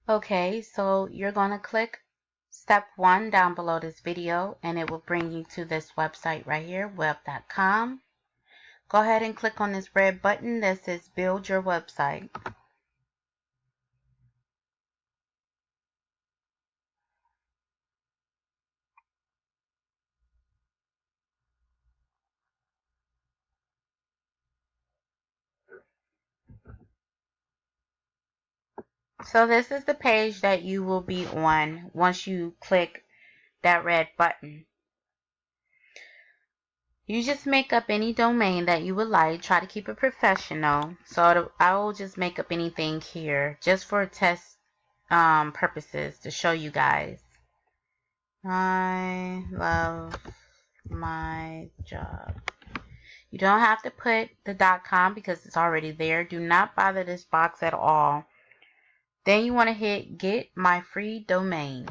Okay, so you're going to click step 1 down below this video, and it will bring you to this website right here, web.com. Go ahead and click on this red button that says build your website. So this is the page that you will be on once you click that red button. You just make up any domain that you would like. Try to keep it professional. So I will just make up anything here just for test purposes to show you guys. I love my job. You don't have to put the .com because it's already there. Do not bother this box at all. Then you want to hit get my free domain.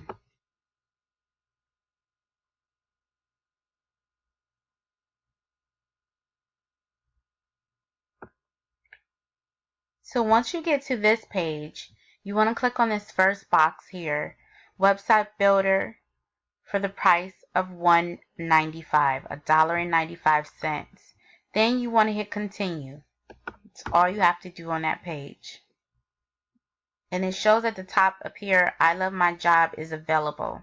So once you get to this page, you want to click on this first box here, website builder, for the price of $1.95, $1.95. Then you want to hit continue. It's all you have to do on that page. And it shows at the top up here, I love my job is available.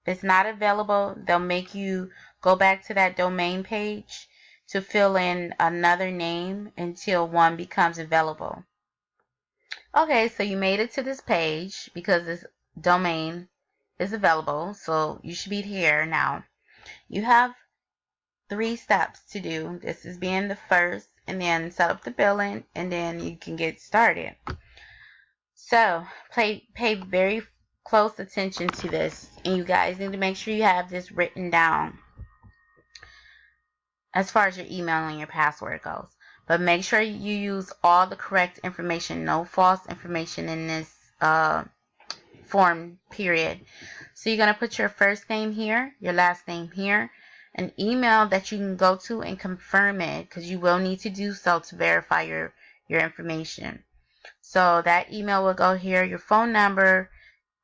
If it's not available, they'll make you go back to that domain page to fill in another name until one becomes available. Okay, so you made it to this page because this domain is available. So you should be here now. You have 3 steps to do. This is being the first, and then set up the billing, and then you can get started. So pay very close attention to this, and you guys need to make sure you have this written down as far as your email and your password goes. But make sure you use all the correct information, no false information in this form, period. So you're going to put your first name here, your last name here, an email that you can go to and confirm it, because you will need to do so to verify your information. So that email will go here, your phone number,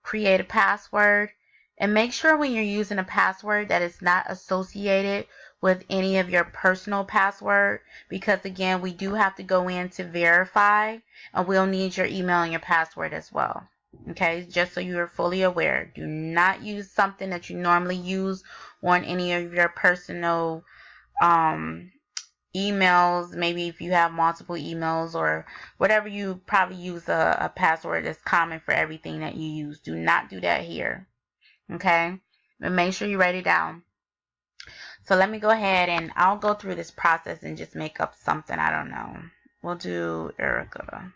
create a password, and make sure when you're using a password that it's not associated with any of your personal password, because again, we do have to go in to verify, and we'll need your email and your password as well. Okay, just so you're fully aware, do not use something that you normally use on any of your personal emails. Maybe if you have multiple emails or whatever, you probably use a password that's common for everything that you use. Do not do that here. Okay, and make sure you write it down. So let me go ahead and I'll go through this process and just make up something. I don't know. We'll do Erica.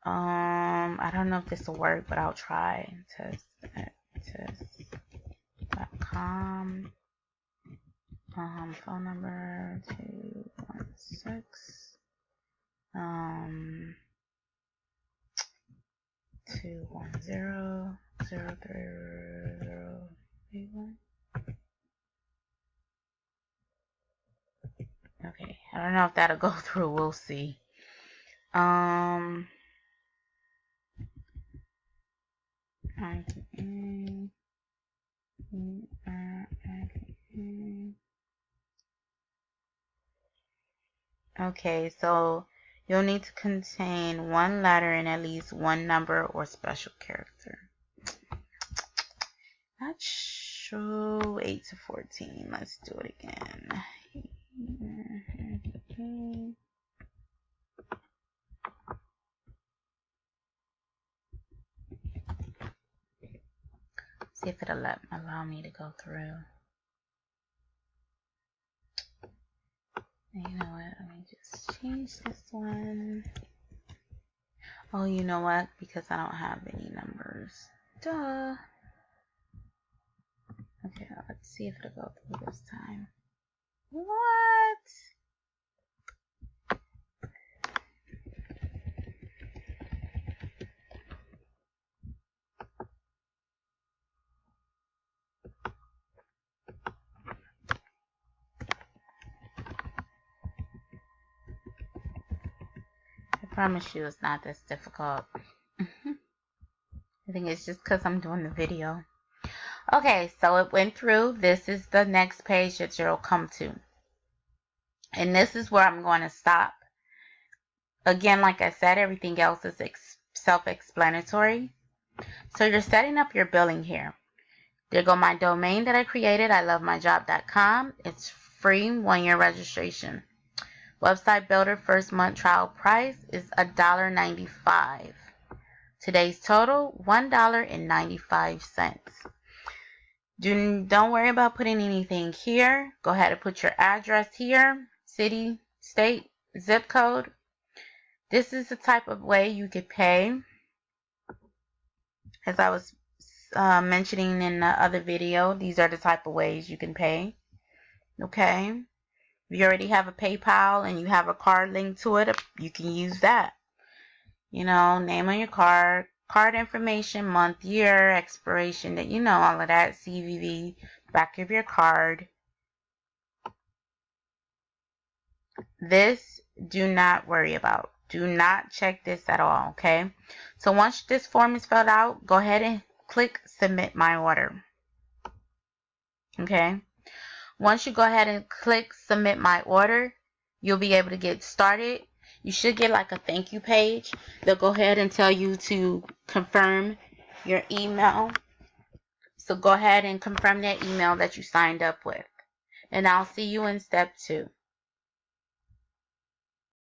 I don't know if this will work, but I'll try. Test.com. Phone number 216. 210-030-31. Okay, I don't know if that'll go through. We'll see. Okay, so you'll need to contain 1 letter and at least 1 number or special character. Not sure. 8 to 14. Let's do it again. See if it'll allow me to go through. You know what? Let me just change this one. Oh, you know what? Because I don't have any numbers. Duh. Okay, let's see if it'll go through this time. What? Promise you it's not this difficult. I think it's just because I'm doing the video. Okay, so it went through. This is the next page that you'll come to. And this is where I'm going to stop. Again, like I said, everything else is self-explanatory. So you're setting up your billing here. There go my domain that I created, ilovemyjob.com. It's free 1-year registration. Website builder first month trial price is $1.95. Today's total, $1.95. Don't worry about putting anything here. Go ahead and put your address here, city, state, zip code. This is the type of way you could pay. As I was mentioning in the other video, these are the type of ways you can pay. Okay. If you already have a PayPal and you have a card linked to it, you can use that. You know, name on your card, card information, month, year, expiration, that, you know, all of that, CVV, back of your card. This, do not worry about. Do not check this at all, okay? So once this form is filled out, go ahead and click Submit My Order. Okay? Once you go ahead and click Submit My Order, you'll be able to get started. You should get like a thank you page. They'll go ahead and tell you to confirm your email. So go ahead and confirm that email that you signed up with. And I'll see you in step 2.